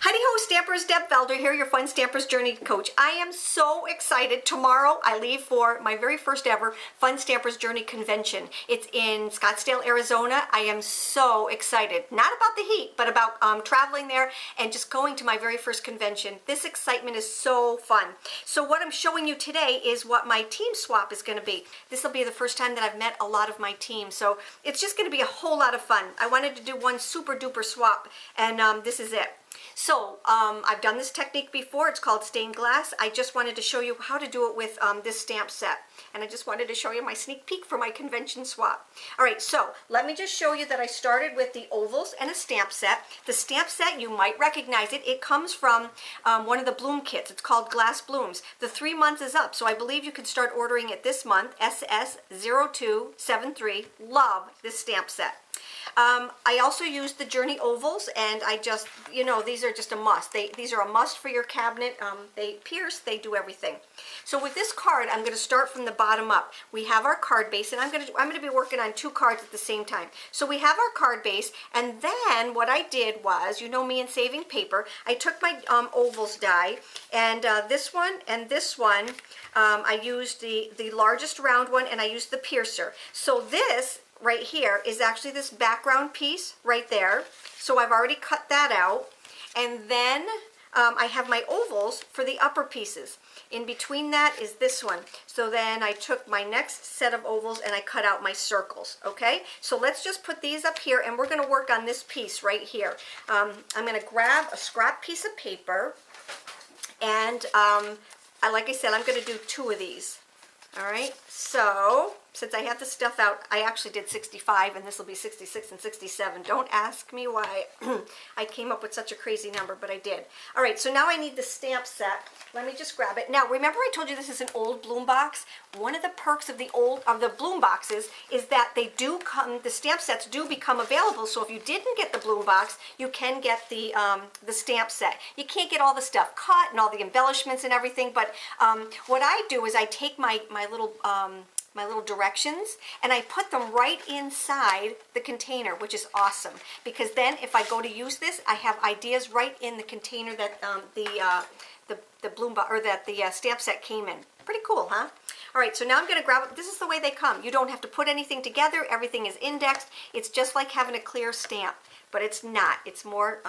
Howdy ho, Stampers, Deb Valder here, your Fun Stampers Journey Coach. I am so excited. Tomorrow I leave for my very first ever Fun Stampers Journey Convention. It's in Scottsdale, Arizona. I am so excited. Not about the heat, but about traveling there and just going to my very first convention. This excitement is so fun. So what I'm showing you today is what my team swap is going to be. This will be the first time that I've met a lot of my team. So it's just going to be a whole lot of fun. I wanted to do one super duper swap, and this is it. So I've done this technique before. It's called stained glass. I just wanted to show you how to do it with this stamp set. And I just wanted to show you my sneak peek for my convention swap. All right, so let me just show you that I started with the ovals and a stamp set. The stamp set, you might recognize it. It comes from one of the bloom kits. It's called Glass Blooms. The 3 months is up, so I believe you can start ordering it this month, SS0273. Love this stamp set. I also used the Journey ovals, and I just, you know, these are just a must. These are a must for your cabinet. They pierce, they do everything. So with this card, I'm going to start from the bottom up. We have our card base, and I'm going to be working on 2 cards at the same time. So we have our card base, and then what I did was, you know me and saving paper, I took my ovals die, and this one and this one, I used the largest round one, and I used the piercer. So this right here is actually this background piece right there. So I've already cut that out. And then I have my ovals for the upper pieces. In between that is this one. So then I took my next set of ovals and I cut out my circles, okay? So let's just put these up here, and we're gonna work on this piece right here. I'm gonna grab a scrap piece of paper, and like I said, I'm gonna do 2 of these. All right, so since I have the stuff out, I actually did 65, and this will be 66 and 67. Don't ask me why I came up with such a crazy number, but I did. All right, so now I need the stamp set. Let me just grab it. Now, remember I told you this is an old bloom box? One of the perks of the bloom boxes is that they do come, the stamp sets do become available. So if you didn't get the bloom box, you can get the stamp set. You can't get all the stuff cut and all the embellishments and everything, but what I do is I take my little directions, and I put them right inside the container, which is awesome, because then if I go to use this, I have ideas right in the container that the bloom box, or that the stamp set came in. Pretty cool, huh? All right, so now I'm going to grab it. This is the way they come. You don't have to put anything together. Everything is indexed. It's just like having a clear stamp, but it's not. It's more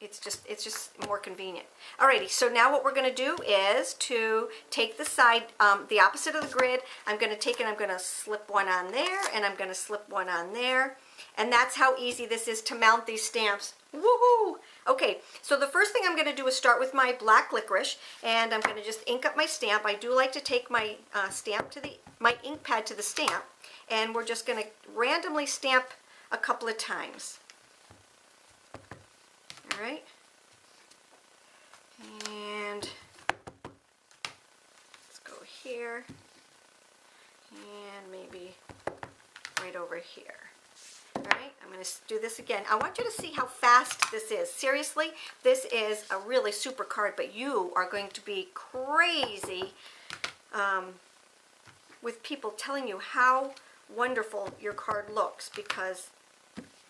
it's just more convenient. Alrighty, so now what we're going to do is to take the side, the opposite of the grid. I'm going to take it, I'm going to slip one on there, and I'm going to slip one on there. And that's how easy this is to mount these stamps. Woohoo! Okay, so the first thing I'm going to do is start with my black licorice, and I'm going to just ink up my stamp. I do like to take my my ink pad to the stamp, and we're just going to randomly stamp a couple of times. All right, and let's go here, and maybe right over here. All right, I'm going to do this again. I want you to see how fast this is. Seriously, this is a really super card, but you are going to be crazy with people telling you how wonderful your card looks, because,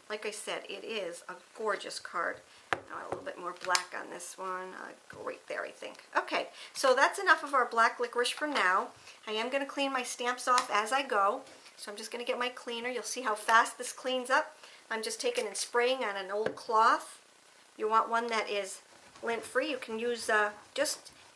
like I said, it is a gorgeous card. Now a little bit more black on this one. Go right there, I think. Okay, so that's enough of our black licorice for now. I am going to clean my stamps off as I go. So I'm just going to get my cleaner. You'll see how fast this cleans up. I'm just taking and spraying on an old cloth. You want one that is lint-free. You can use you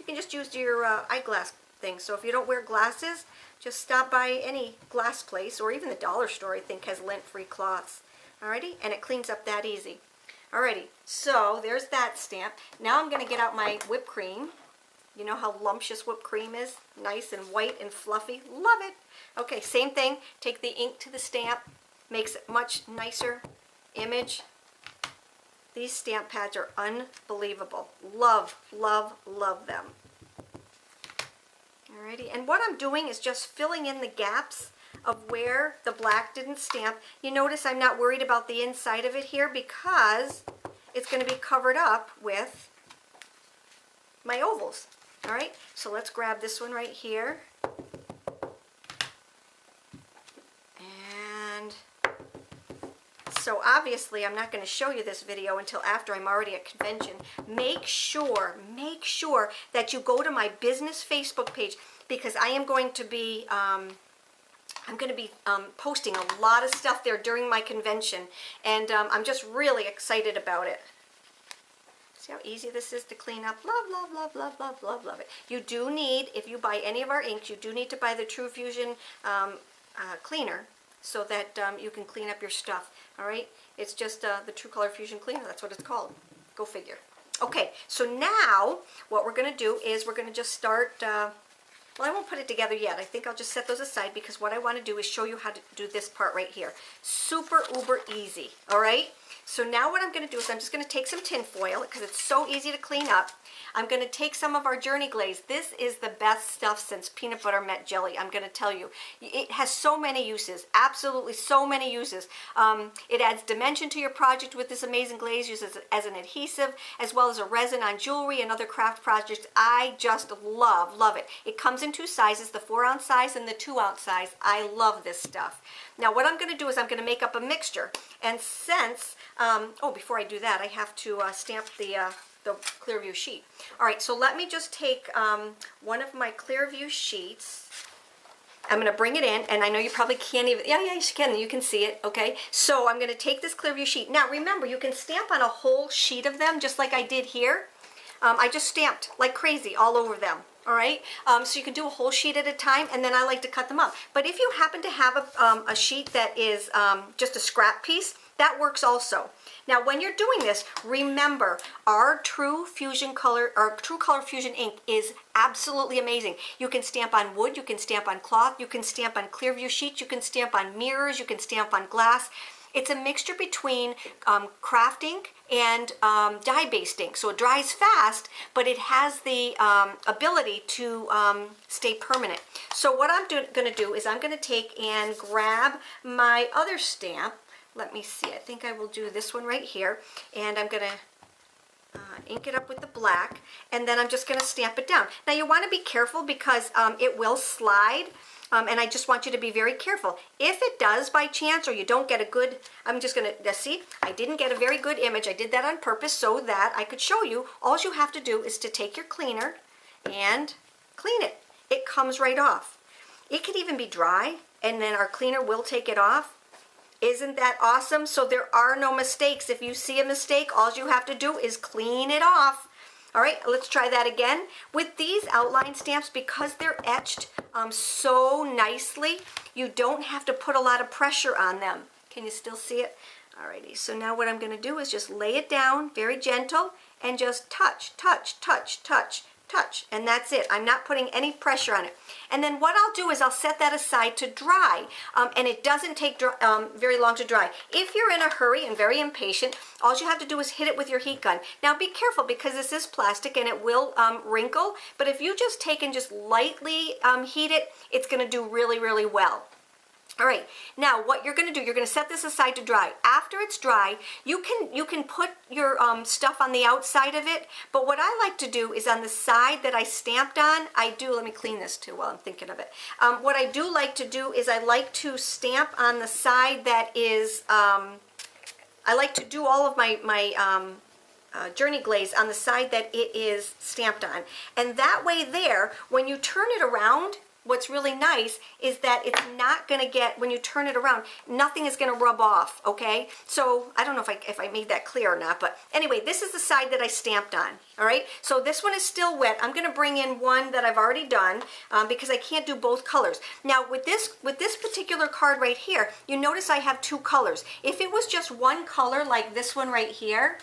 can just use your eyeglass thing. So if you don't wear glasses, just stop by any glass place, or even the dollar store, I think, has lint-free cloths. Alrighty, and it cleans up that easy. Alrighty, so there's that stamp. Now I'm going to get out my whipped cream. You know how lumptious whipped cream is? Nice and white and fluffy. Love it. Okay, same thing. Take the ink to the stamp. Makes it much nicer image. These stamp pads are unbelievable. Love, love, love them. Alrighty, and what I'm doing is just filling in the gaps of where the black didn't stamp. You notice I'm not worried about the inside of it here, because it's going to be covered up with my ovals. All right, so let's grab this one right here, and So obviously I'm not going to show you this video until after I'm already at convention. Make sure that you go to my business Facebook page, because I am going to be posting a lot of stuff there during my convention, and I'm just really excited about it. See how easy this is to clean up? Love it. You do need, if you buy any of our inks, you do need to buy the True Fusion cleaner, so that you can clean up your stuff. All right, it's just the True Color Fusion cleaner. That's what it's called. Go figure. Okay, so now what we're going to do is we're going to just start. Well, I won't put it together yet. I think I'll just set those aside, because what I want to do is show you how to do this part right here. Super uber easy. All right. So now what I'm going to do is I'm just going to take some tin foil, because it's so easy to clean up. I'm going to take some of our Journey Glaze. This is the best stuff since peanut butter met jelly, I'm going to tell you. It has so many uses, absolutely so many uses. It adds dimension to your project with this amazing glaze, uses it as an adhesive, as well as a resin on jewelry and other craft projects. I just love it. It comes in 2 sizes, the 4-ounce size and the 2-ounce size. I love this stuff. Now what I'm going to do is I'm going to make up a mixture. And since, before I do that, I have to stamp the Clearview sheet. All right, so let me just take one of my Clearview sheets. I'm going to bring it in, and I know you probably can't even, yeah, you can. You can see it, okay? So I'm going to take this Clearview sheet. Now, remember, you can stamp on a whole sheet of them, just like I did here. I just stamped like crazy all over them. All right, so you can do a whole sheet at a time, and then I like to cut them up. But if you happen to have a sheet that is just a scrap piece, that works also. Now, when you're doing this, remember our True Color Fusion ink is absolutely amazing. You can stamp on wood, you can stamp on cloth, you can stamp on Clearview sheets, you can stamp on mirrors, you can stamp on glass. It's a mixture between craft ink and dye-based ink. So it dries fast, but it has the ability to stay permanent. So what I'm going to do is I'm going to take and grab my other stamp. Let me see. I think I will do this one right here. And I'm going to ink it up with the black. And then I'm just going to stamp it down. Now you want to be careful, because it will slide. And I just want you to be very careful. If it does by chance, or you don't get a good, I'm just going to, see, I didn't get a very good image. I did that on purpose so that I could show you. All you have to do is to take your cleaner and clean it. It comes right off. It could even be dry, and then our cleaner will take it off. Isn't that awesome? So there are no mistakes. If you see a mistake, all you have to do is clean it off. All right, let's try that again. With these outline stamps, because they're etched so nicely, you don't have to put a lot of pressure on them. Can you still see it? Alrighty, so now what I'm going to do is just lay it down, very gentle, and just touch, touch, touch, touch, touch, and that's it. I'm not putting any pressure on it. And then what I'll do is I'll set that aside to dry, and it doesn't take very long to dry. If you're in a hurry and very impatient, all you have to do is hit it with your heat gun. Now be careful, because this is plastic and it will wrinkle, but if you just take and just lightly heat it, it's going to do really, really well. All right, now what you're going to do, you're going to set this aside to dry. After it's dry, you can put your stuff on the outside of it, but what I like to do is on the side that I stamped on, let me clean this too while I'm thinking of it. What I do like to do is I like to stamp on the side that is, I like to do all of my Journey Glaze on the side that it is stamped on. And that way there, when you turn it around, what's really nice is that it's not going to get, when you turn it around, nothing is going to rub off, okay? So I don't know if I made that clear or not, but anyway, this is the side that I stamped on, all right? So this one is still wet. I'm going to bring in one that I've already done because I can't do both colors. Now with this particular card right here, you notice I have 2 colors. If it was just one color like this one right here,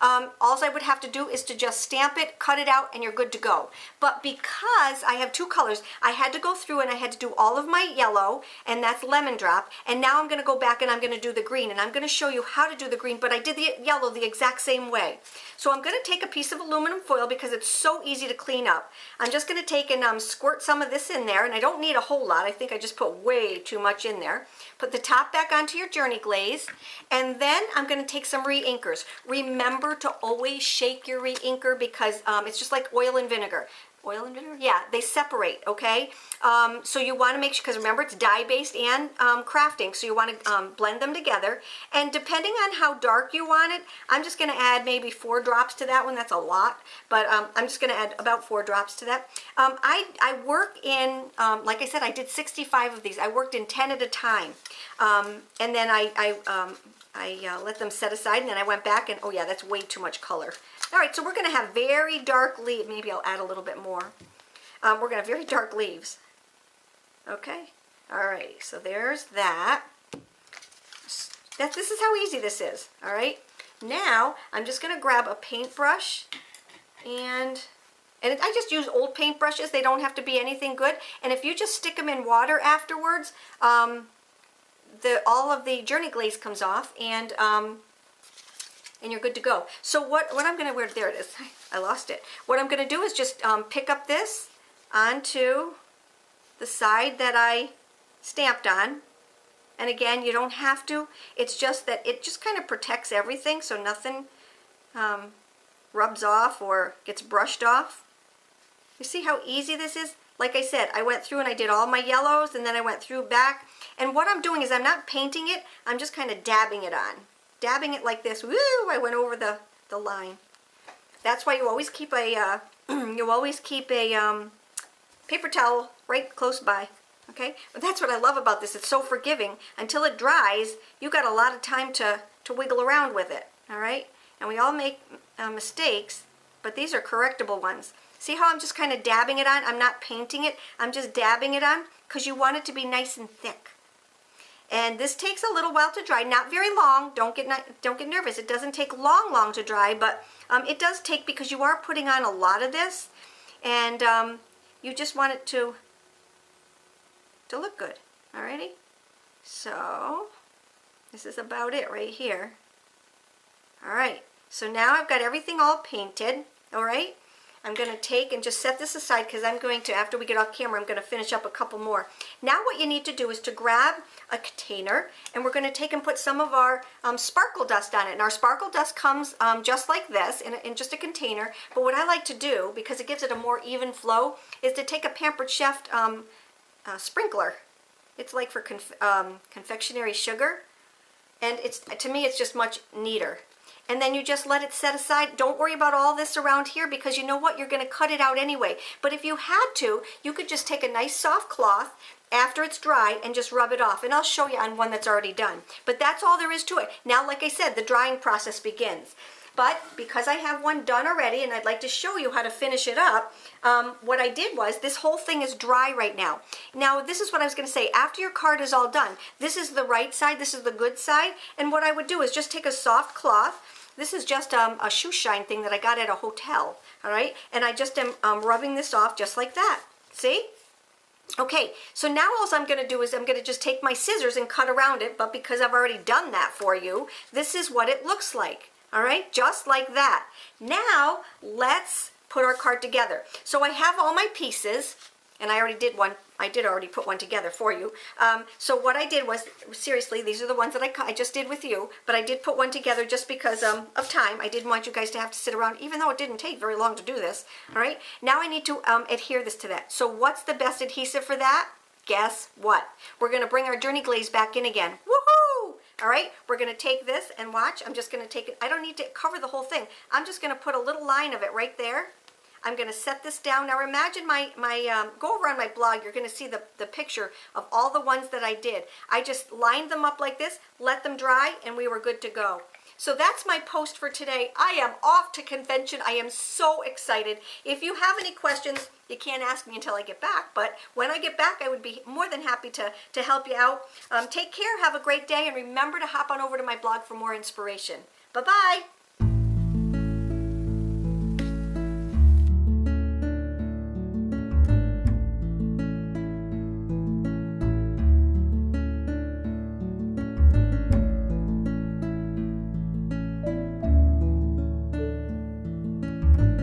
all I would have to do is to just stamp it, cut it out, and you're good to go. But because I have 2 colors, I had to go through and I had to do all of my yellow, and that's Lemon Drop, and now I'm going to go back and I'm going to do the green, and I'm going to show you how to do the green, but I did the yellow the exact same way. So I'm going to take a piece of aluminum foil because it's so easy to clean up. I'm just going to take and squirt some of this in there, and I don't need a whole lot. I think I just put way too much in there. Put the top back onto your Journey Glaze, and then I'm going to take some re-inkers. Remember to always shake your re-inker because it's just like oil and vinegar. oil and vinegar? Yeah, they separate, okay? So you want to make sure, because remember it's dye-based and crafting, so you want to blend them together. And depending on how dark you want it, I'm just going to add maybe 4 drops to that one. That's a lot, but I'm just going to add about 4 drops to that. I work in, like I said, I did 65 of these. I worked in 10 at a time. And then I let them set aside, and then I went back and, oh yeah, that's way too much color. All right, so we're going to have very dark leaves. Maybe I'll add a little bit more. We're going to have very dark leaves. Okay, all right, so there's that. This is how easy this is, all right? Now, I'm just going to grab a paintbrush, and I just use old paintbrushes. They don't have to be anything good. And if you just stick them in water afterwards, all of the Journey glaze comes off, and you're good to go. So what I'm going to, there it is, I lost it. What I'm going to do is just pick up this onto the side that I stamped on. And again, you don't have to. It's just that it just kind of protects everything so nothing rubs off or gets brushed off. You see how easy this is? Like I said, I went through and I did all my yellows, and then I went through back. And what I'm doing is I'm not painting it, I'm just kind of dabbing it on. Dabbing it like this. Woo! I went over the line. That's why you always keep a paper towel right close by. Okay? But that's what I love about this. It's so forgiving. Until it dries, you got a lot of time to wiggle around with it. All right? And we all make mistakes, but these are correctable ones. See how I'm just kind of dabbing it on? I'm not painting it. I'm just dabbing it on because you want it to be nice and thick. And this takes a little while to dry, not very long. Don't get nervous. It doesn't take long to dry, but it does take, because you are putting on a lot of this, and you just want it to look good. Alrighty. So this is about it right here. All right. So now I've got everything all painted. All right. I'm going to take and just set this aside because I'm going to, after we get off camera, I'm going to finish up a couple more. Now what you need to do is to grab a container, and we're going to take and put some of our sparkle dust on it. And our sparkle dust comes just like this in just a container. But what I like to do, because it gives it a more even flow, is to take a Pampered Chef sprinkler. It's like for confectionery sugar. And to me, it's just much neater. And then you just let it set aside. Don't worry about all this around here, because you know what? You're going to cut it out anyway. But if you had to, you could just take a nice soft cloth after it's dry and just rub it off. And I'll show you on one that's already done. But that's all there is to it. Now, like I said, the drying process begins. But because I have one done already and I'd like to show you how to finish it up, what I did was, this whole thing is dry right now. Now, this is what I was going to say. After your card is all done, this is the right side, this is the good side. And what I would do is just take a soft cloth. This is just a shoe shine thing that I got at a hotel, all right? And I just am rubbing this off just like that. See? Okay, so now all I'm going to do is I'm going to just take my scissors and cut around it, but because I've already done that for you, this is what it looks like, all right? Just like that. Now, let's put our card together. So I have all my pieces, and I already did one. I did already put one together for you. So what I did was, seriously, these are the ones that I just did with you, but I did put one together just because of time. I didn't want you guys to have to sit around, even though it didn't take very long to do this. All right, now I need to adhere this to that. So what's the best adhesive for that? Guess what? We're going to bring our Journey glaze back in again. Woohoo! All right, we're going to take this and watch. I'm just going to take it. I don't need to cover the whole thing. I'm just going to put a little line of it right there. I'm going to set this down. Now imagine go over on my blog, you're going to see the picture of all the ones that I did. I just lined them up like this, let them dry, and we were good to go. So that's my post for today. I am off to convention. I am so excited. If you have any questions, you can't ask me until I get back, but when I get back, I would be more than happy to help you out. Take care, have a great day, and remember to hop on over to my blog for more inspiration. Bye-bye.